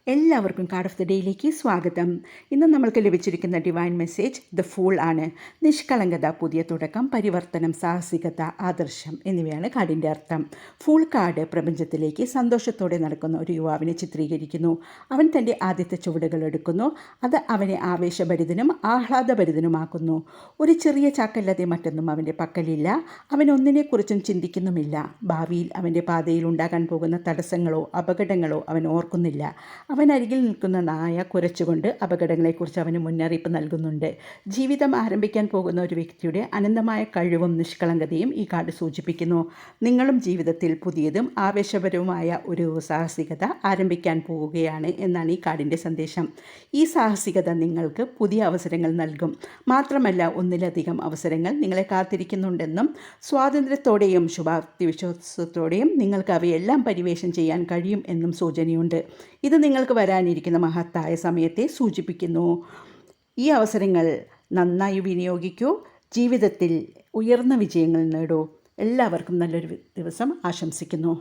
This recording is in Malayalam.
എല്ലാവർക്കും കാർഡ് ഓഫ് ദി ഡേയിലേക്ക് സ്വാഗതം. ഇന്ന് നമ്മൾക്ക് ലഭിച്ചിരിക്കുന്ന ഡിവൈൻ മെസ്സേജ് ദ ഫൂൾ ആണ്. നിഷ്കളങ്കത, പുതിയ തുടക്കം, പരിവർത്തനം, സാഹസികത, ആദർശം എന്നിവയാണ് കാർഡിൻ്റെ അർത്ഥം. ഫൂൾ കാർഡ് പ്രപഞ്ചത്തിലേക്ക് സന്തോഷത്തോടെ നടക്കുന്ന ഒരു യുവാവിനെ ചിത്രീകരിക്കുന്നു. അവൻ തൻ്റെ ആദ്യത്തെ ചുവടുകൾ എടുക്കുന്നു. അത് അവനെ ആവേശഭരിതനും ആഹ്ലാദഭരിതനുമാക്കുന്നു. ഒരു ചെറിയ ചാക്കല്ലാതെ മറ്റൊന്നും അവൻ്റെ പക്കലില്ല. അവൻ ഒന്നിനെക്കുറിച്ചും ചിന്തിക്കുന്നുമില്ല. ഭാവിയിൽ അവൻ്റെ പാതയിൽ ഉണ്ടാകാൻ പോകുന്ന തടസ്സങ്ങളോ അപകടങ്ങളോ അവൻ ഓർക്കുന്നില്ല. അവൻ അരികിൽ നിൽക്കുന്ന നായ കുരച്ചുകൊണ്ട് അപകടങ്ങളെക്കുറിച്ച് അവന് മുന്നറിയിപ്പ് നൽകുന്നുണ്ട്. ജീവിതം ആരംഭിക്കാൻ പോകുന്ന ഒരു വ്യക്തിയുടെ അനന്തമായ കഴിവും നിഷ്കളങ്കതയും ഈ കാർഡ് സൂചിപ്പിക്കുന്നു. നിങ്ങളും ജീവിതത്തിൽ പുതിയതും ആവേശപരവുമായ ഒരു സാഹസികത ആരംഭിക്കാൻ പോവുകയാണ് എന്നാണ് ഈ കാർഡിൻ്റെ സന്ദേശം. ഈ സാഹസികത നിങ്ങൾക്ക് പുതിയ അവസരങ്ങൾ നൽകും. മാത്രമല്ല, ഒന്നിലധികം അവസരങ്ങൾ നിങ്ങളെ കാത്തിരിക്കുന്നുണ്ടെന്നും സ്വാതന്ത്ര്യത്തോടെയും ശുഭാപ്തി വിശ്വാസത്തോടെയും നിങ്ങൾക്ക് അവയെല്ലാം പരിവേഷം ചെയ്യാൻ കഴിയും എന്നും സൂചനയുണ്ട്. ഇത് നിങ്ങൾക്ക് വരാനിരിക്കുന്ന മഹത്തായ സമയത്തെ സൂചിപ്പിക്കുന്നു. ഈ അവസരങ്ങൾ നന്നായി വിനിയോഗിക്കൂ. ജീവിതത്തിൽ ഉയർന്ന വിജയങ്ങൾ നേടൂ. എല്ലാവർക്കും നല്ലൊരു ദിവസം ആശംസിക്കുന്നു.